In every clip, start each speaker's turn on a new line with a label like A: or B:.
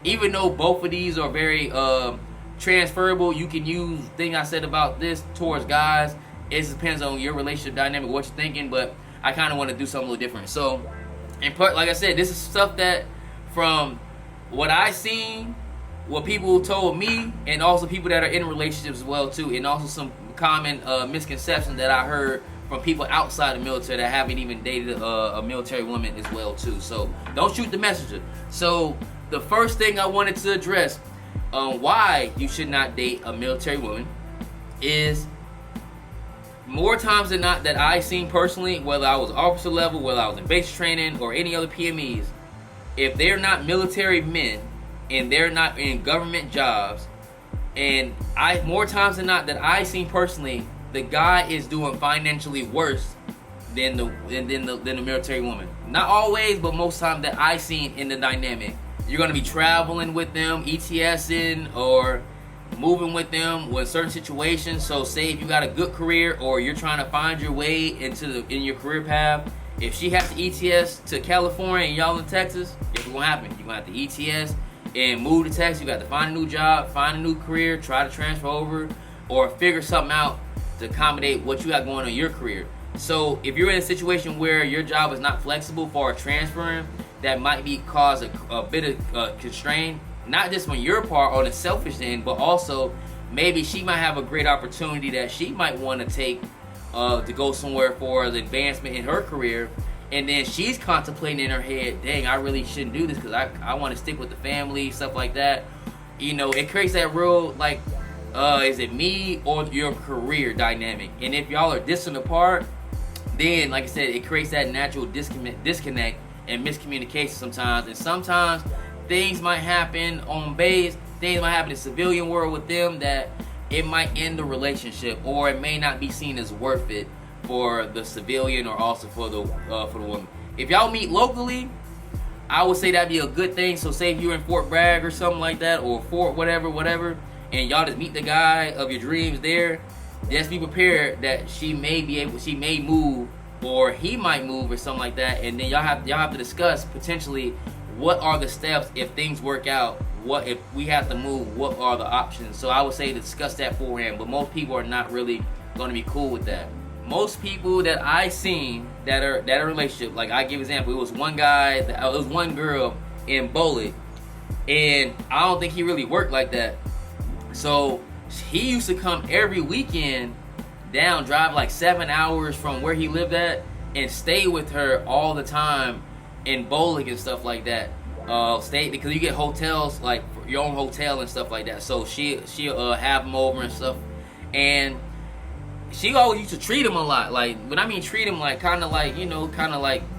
A: Even though both of these are very transferable, you can use thing I said about this towards guys. It just depends on your relationship dynamic, what you're thinking, but I kind of want to do something a little different. So, in part, like I said, this is stuff that from what I seen, what people told me, and also people that are in relationships as well too, and also some common misconceptions that I heard from people outside the military that haven't even dated a military woman as well too. So don't shoot the messenger. So the first thing I wanted to address why you should not date a military woman is more times than not that I've seen personally, whether I was officer level, whether I was in basic training or any other PMEs, if they're not military men and they're not in government jobs, and more times than not that I've seen personally, the guy is doing financially worse than the military woman. Not always, but most times that I've seen in the dynamic. You're gonna be traveling with them, ETSing, or moving with them with certain situations. So say if you got a good career or you're trying to find your way in your career path, if she has to ETS to California and y'all in Texas, guess what's gonna happen? You're gonna have to ETS and move to Texas. You got to find a new job, find a new career, try to transfer over, or figure something out to accommodate what you got going on in your career. So if you're in a situation where your job is not flexible for transferring, that might cause a bit of constraint, not just on your part on the selfish end, but also maybe she might have a great opportunity that she might want to take to go somewhere for the advancement in her career, and then she's contemplating in her head, dang, I really shouldn't do this because I want to stick with the family, stuff like that. You know, it creates that real, like, is it me or your career dynamic? And if y'all are distant apart, then, like I said, it creates that natural disconnect and miscommunication sometimes. And sometimes things might happen on base, things might happen in the civilian world with them that it might end the relationship, or it may not be seen as worth it for the civilian or also for the woman. If y'all meet locally, I would say that'd be a good thing. So say if you're in Fort Bragg or something like that, or Fort whatever, and y'all just meet the guy of your dreams there, just be prepared that she may move, or he might move or something like that, and then y'all have to discuss potentially what are the steps if things work out. What if we have to move? What are the options? So I would say to discuss that beforehand. But most people are not really going to be cool with that. Most people that I seen that are in a relationship, like I give example, it was one girl in Bowling, and I don't think he really worked like that. So he used to come every weekend down, drive like 7 hours from where he lived at, and stay with her all the time in Bowling and stuff like that. Stay because you get hotels, like your own hotel and stuff like that. So she'll have him over and stuff, and she always used to treat him a lot. Like, when I mean treat him, like kind of like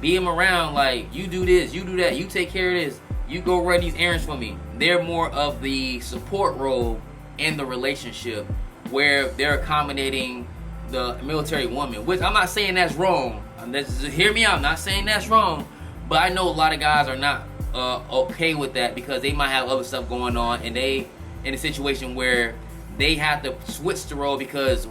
A: be him around. Like, you do this, you do that, you take care of this, you go run these errands for me. They're more of the support role in the relationship, where they're accommodating the military woman. Which I'm not saying that's wrong. Just hear me out. I'm not saying that's wrong, but I know a lot of guys are not okay with that because they might have other stuff going on, and they in a situation where they have to switch the role because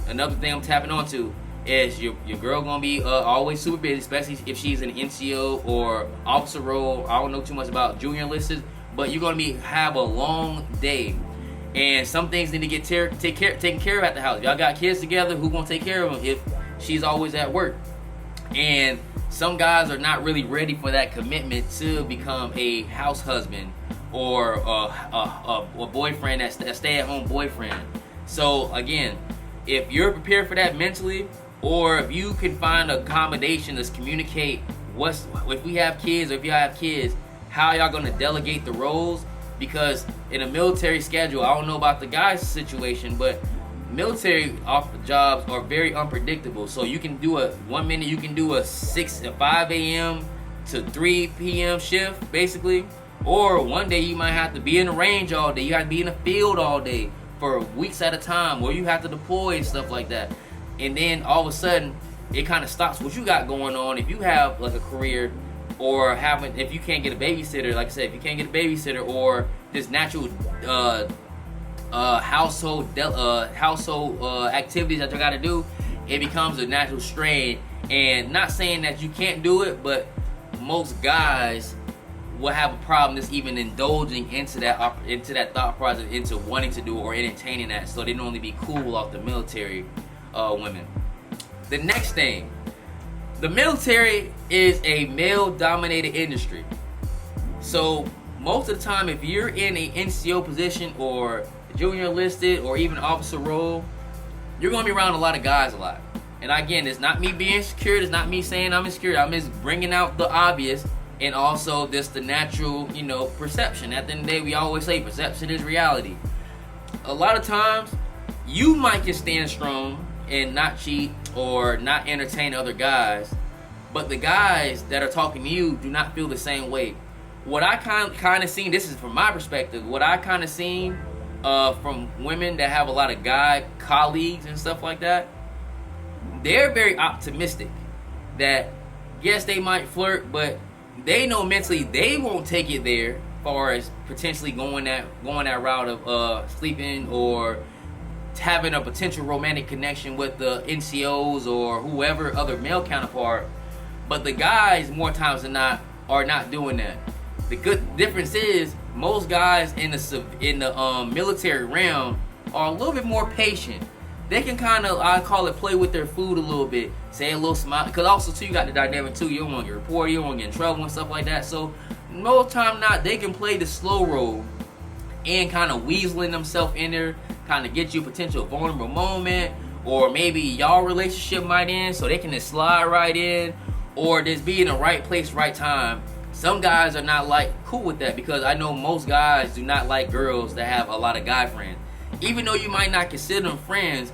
A: another thing I'm tapping onto is your girl gonna be always super busy, especially if she's in NCO or officer role. I don't know too much about junior enlisted, but you're gonna have a long day, and some things need to get taken care of at the house. Y'all got kids together, who gonna take care of them if she's always at work? And some guys are not really ready for that commitment to become a house husband or a boyfriend, a stay-at-home boyfriend. So again, if you're prepared for that mentally, or if you can find accommodation to communicate if we have kids, or if y'all have kids, how y'all gonna delegate the roles? Because in a military schedule, I don't know about the guys' situation, but military jobs are very unpredictable. So you can do one minute you can do a 5 a.m. to 3 p.m. shift, basically. Or one day you might have to be in the range all day. You have to be in the field all day for weeks at a time, or you have to deploy and stuff like that. And then all of a sudden, it kind of stops what you got going on. If you have like a career, or if you can't get a babysitter, like I said, if you can't get a babysitter, or just natural household activities that you got to do, it becomes a natural strain. And not saying that you can't do it, but most guys will have a problem just even indulging into that thought process, into wanting to do or entertaining that. So they normally be cool off the military women. The next thing, the military is a male-dominated industry. So most of the time, if you're in a NCO position or junior enlisted or even officer role, you're going to be around a lot of guys a lot. And again, it's not me being insecure. It's not me saying I'm insecure. I'm just bringing out the obvious and also just the natural, perception. At the end of the day, we always say perception is reality. A lot of times, you might can stand strong and not cheat or not entertain other guys, but the guys that are talking to you do not feel the same way. What I kind of seen, this is from my perspective, what I kind of seen from women that have a lot of guy colleagues and stuff like that, they're very optimistic that yes, they might flirt, but they know mentally they won't take it there as far as potentially going that route of sleeping or having a potential romantic connection with the NCOs or whoever other male counterpart. But the guys, more times than not, are not doing that. The good difference is most guys in the military realm are a little bit more patient. They can kind of, I call it, play with their food a little bit, say a little smile, because also too, you got the dynamic too, you don't want to get reported, you don't want to get in trouble and stuff like that. So most time not, they can play the slow role and kind of weaseling themselves in there, kind of get you a potential vulnerable moment, or maybe y'all relationship might end, so they can just slide right in, or just be in the right place, right time. Some guys are not cool with that, because I know most guys do not like girls that have a lot of guy friends. Even though you might not consider them friends,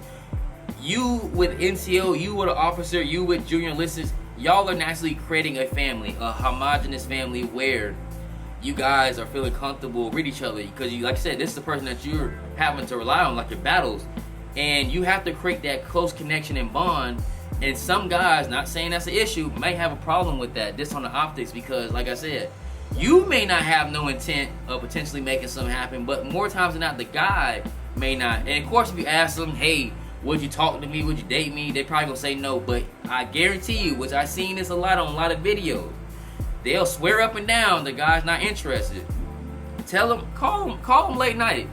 A: you with NCO, you with an officer, you with junior enlisted, y'all are naturally creating a family, a homogenous family where you guys are feeling comfortable with each other. Because you, like I said, this is the person that you're having to rely on, like your battles. And you have to create that close connection and bond. And some guys, not saying that's an issue, may have a problem with that, just on the optics, because like I said, you may not have no intent of potentially making something happen, but more times than not, the guy may not. And of course, if you ask them, hey, would you talk to me, would you date me, they probably gonna say no. But I guarantee you, which I've seen this a lot on a lot of videos, they'll swear up and down the guy's not interested. Tell them, call them late night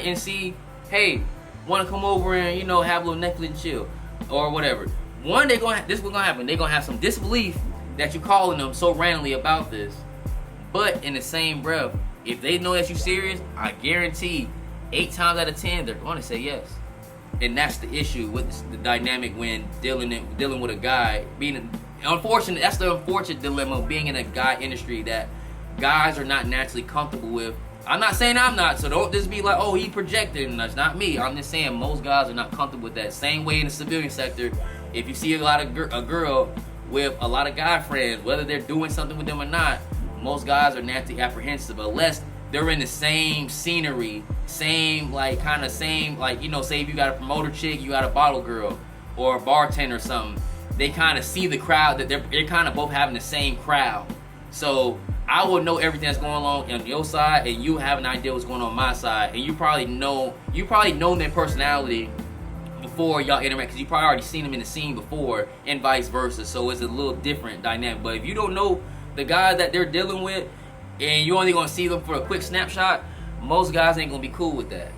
A: and see, hey, want to come over and have a little Netflix and chill or whatever. One, this is what's gonna happen. They're gonna have some disbelief that you're calling them so randomly about this. But in the same breath, if they know that you're serious, I guarantee 8 times out of 10 they're gonna say yes. And that's the issue with the dynamic when dealing with a guy. That's the unfortunate dilemma of being in a guy industry that guys are not naturally comfortable with. I'm not saying I'm not, so don't just be like, oh, he projected, and that's not me. I'm just saying most guys are not comfortable with that. Same way in the civilian sector, if you see a girl with a lot of guy friends, whether they're doing something with them or not, most guys are naturally apprehensive unless they're in the same scenery, say if you got a promoter chick, you got a bottle girl, or a bartender or something. They kind of see the crowd, that they're kind of both having the same crowd. So I will know everything that's going on your side, and you have an idea what's going on my side, and you probably know their personality before y'all interact, because you probably already seen them in the scene before, and vice versa. So it's a little different dynamic. But if you don't know the guy that they're dealing with, and you're only gonna see them for a quick snapshot, most guys ain't gonna be cool with that.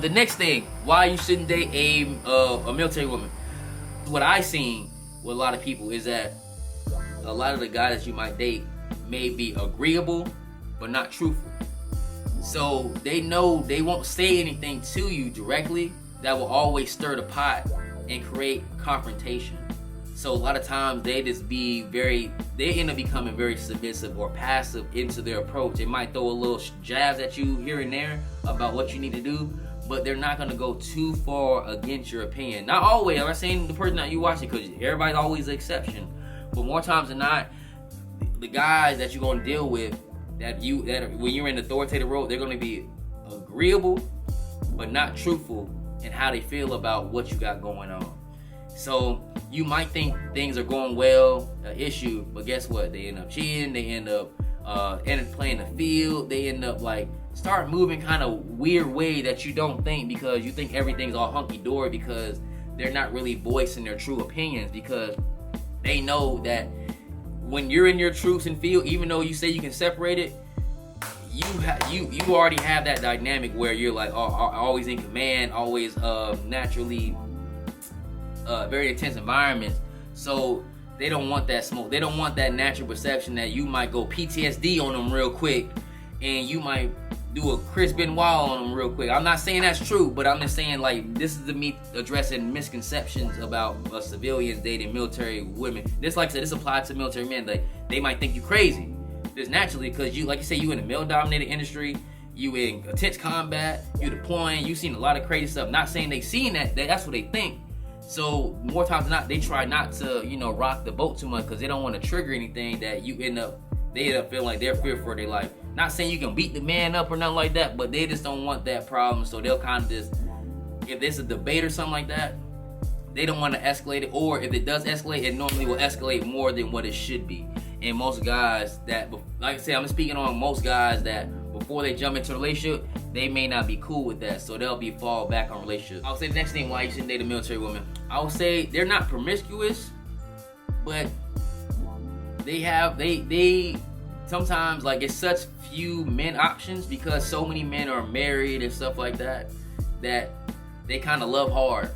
A: The next thing, why you shouldn't date a military woman. What I seen with a lot of people is that a lot of the guys that you might date may be agreeable but not truthful. So they know they won't say anything to you directly that will always stir the pot and create confrontation. So a lot of times they end up becoming very submissive or passive into their approach. They might throw a little jabs at you here and there about what you need to do, but they're not gonna go too far against your opinion. Not always. I'm not saying the person that you watch it, because everybody's always an exception. But more times than not, the guys that you're gonna deal with, that when you're in the authoritative role, they're gonna be agreeable but not truthful in how they feel about what you got going on. So you might think things are going well, an issue, but guess what? They end up cheating. They end up playing the field. They end up start moving kind of weird way that you don't think, because you think everything's all hunky-dory, because they're not really voicing their true opinions, because they know that when you're in your troops and field, even though you say you can separate it, you already have that dynamic where you're like always in command, always naturally very intense environments. So they don't want that smoke. They don't want that natural perception that you might go PTSD on them real quick, and you might do a Chris Benoit on them real quick. I'm not saying that's true, but I'm just saying, like, this is me addressing misconceptions about civilians dating military women. This, like I said, this applies to military men. Like, they might think you crazy. This naturally, because you, like you say, you in a male-dominated industry, you in intense combat, you deploying, you seen a lot of crazy stuff. Not saying they seen that, that's what they think. So more times than not, they try not to, rock the boat too much because they don't want to trigger anything that they end up feeling like they're fearful for their life. Not saying you can beat the man up or nothing like that, but they just don't want that problem. So they'll kind of just, if there's a debate or something like that, they don't want to escalate it. Or if it does escalate, it normally will escalate more than what it should be. And most guys that, like I said, I'm speaking on most guys that before they jump into a relationship, they may not be cool with that. So they'll be fall back on relationships. I would say the next thing why you shouldn't date a military woman. I would say they're not promiscuous, but they sometimes, like, it's such few men options because so many men are married and stuff like that they kind of love hard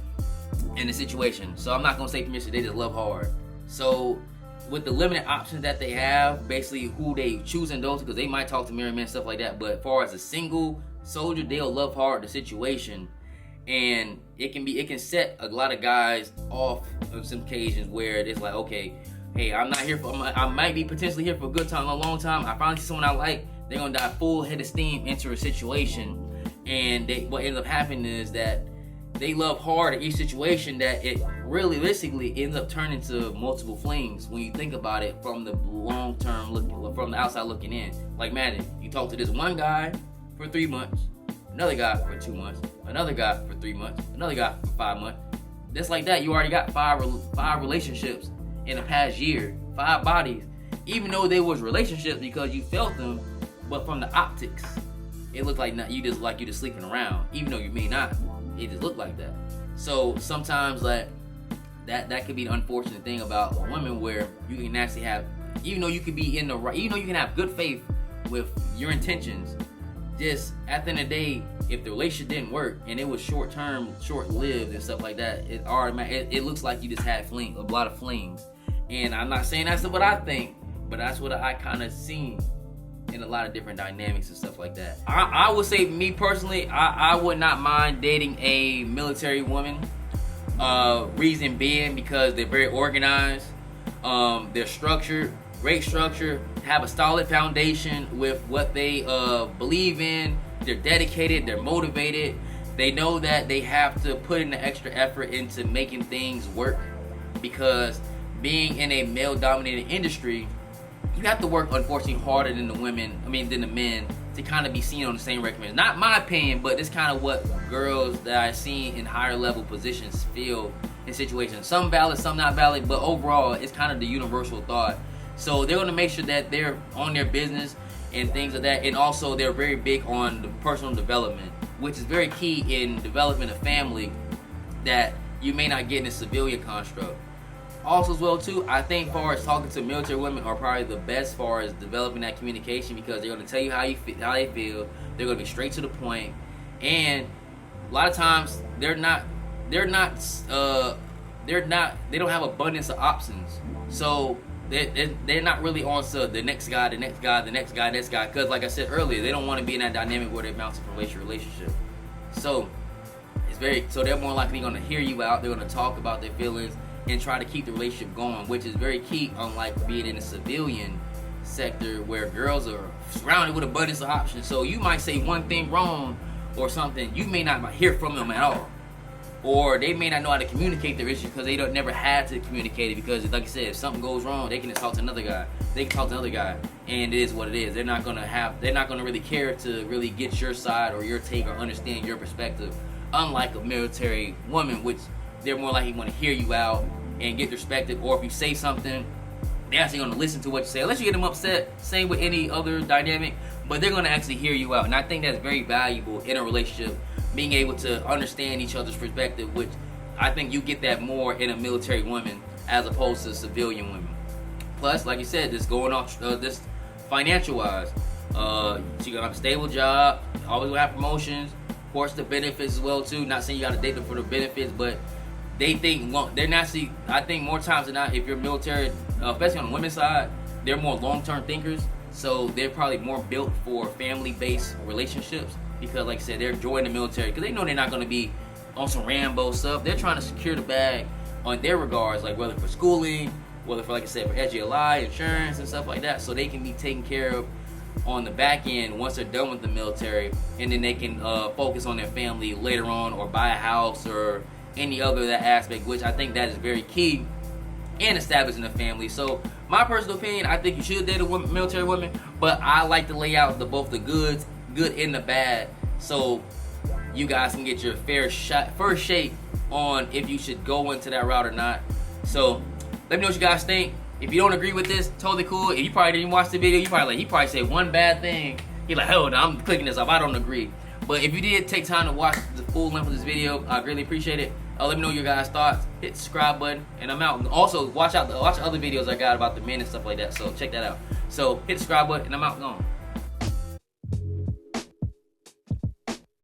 A: in the situation. So I'm not gonna say promiscuous, they just love hard. So with the limited options that they have, basically who they choose and those, because they might talk to married men and stuff like that, but as far as a single soldier, they'll love hard the situation, and it can set a lot of guys off on some occasions where it's like, okay, hey, I'm not here for, I might be potentially here for a good time, a long time. I finally see someone I like, they're gonna dive full head of steam into a situation, and what ends up happening is that they love hard at each situation that it realistically ends up turning to multiple flings when you think about it from the long term from the outside looking in. Like, imagine you talk to this one guy for 3 months, another guy for 2 months, another guy for 3 months, another guy for 5 months. Just like that, you already got five relationships in the past year, 5 bodies, even though they was relationships because you felt them, but from the optics, it looked like you just sleeping around, even though you may not. It just looked like that. So sometimes, like, that could be the unfortunate thing about women, where you can actually have, even though you can be in the right, even though you can have good faith with your intentions, just at the end of the day, if the relationship didn't work and it was short-term, short-lived and stuff like that, it looks like you just had a lot of flings. And I'm not saying that's what I think, but that's what I kind of seen in a lot of different dynamics and stuff like that. I would say, me personally, I would not mind dating a military woman. Reason being because they're very organized, they're structured, great structure, have a solid foundation with what they believe in, they're dedicated, they're motivated, they know that they have to put in the extra effort into making things work, because being in a male-dominated industry, you have to work, unfortunately, harder than the men, to kind of be seen on the same recommendation. Not my opinion, but it's kind of what girls that I've seen in higher level positions feel in situations. Some valid, some not valid, but overall, it's kind of the universal thought. So they're going to make sure that they're on their business and things like that. And also, they're very big on the personal development, which is very key in developing a family that you may not get in a civilian construct. Also, as well too, I think as far as talking to military women are probably the best as far as developing that communication, because they're going to tell you how they feel. They're going to be straight to the point, and a lot of times they don't have abundance of options. So they're not really on to the next guy, because like I said earlier, they don't want to be in that dynamic where they bounce from relationship. So they're more likely going to hear you out. They're going to talk about their feelings and try to keep the relationship going, which is very key, unlike being in a civilian sector where girls are surrounded with abundance of options. So you might say one thing wrong or something, you may not hear from them at all, or they may not know how to communicate their issues because they never had to communicate it, because, like I said, if something goes wrong, they can just talk to another guy, and it is what it is. They're not gonna really care to really get your side or your take or understand your perspective, unlike a military woman, which they're more likely want to hear you out and get perspective, or if you say something, they're actually going to listen to what you say, unless you get them upset. Same with any other dynamic, but they're going to actually hear you out, and I think that's very valuable in a relationship, being able to understand each other's perspective, which I think you get that more in a military woman as opposed to civilian women. plus, like you said, just going off this financial wise. She gonna have a stable job, always gonna have promotions, of course the benefits as well too. Not saying you gotta date them for the benefits, but they think they're not see. I think more times than not, if you're military, especially on the women's side, they're more long-term thinkers. So they're probably more built for family-based relationships because, like I said, they're joining the military because they know they're not gonna be on some Rambo stuff. They're trying to secure the bag on their regards, like whether for schooling, whether for, like I said, for SGLI, insurance and stuff like that, so they can be taken care of on the back end once they're done with the military, and then they can focus on their family later on, or buy a house or any other that aspect, which I think that is very key in establishing a family. So my personal opinion, I think you should date a woman, military woman, but I like to lay out both the good and the bad, so you guys can get your first shake on if you should go into that route or not. So let me know what you guys think. If you don't agree with this, totally cool. If you probably didn't watch the video, he probably said one bad thing. You're like, oh no, I'm clicking this off. I don't agree. But if you did take time to watch the full length of this video, I greatly appreciate it. Let me know your guys' thoughts. Hit the subscribe button, and I'm out. And also watch the other videos I got about the men and stuff like that. So check that out. So hit the subscribe button, and I'm out. Gone.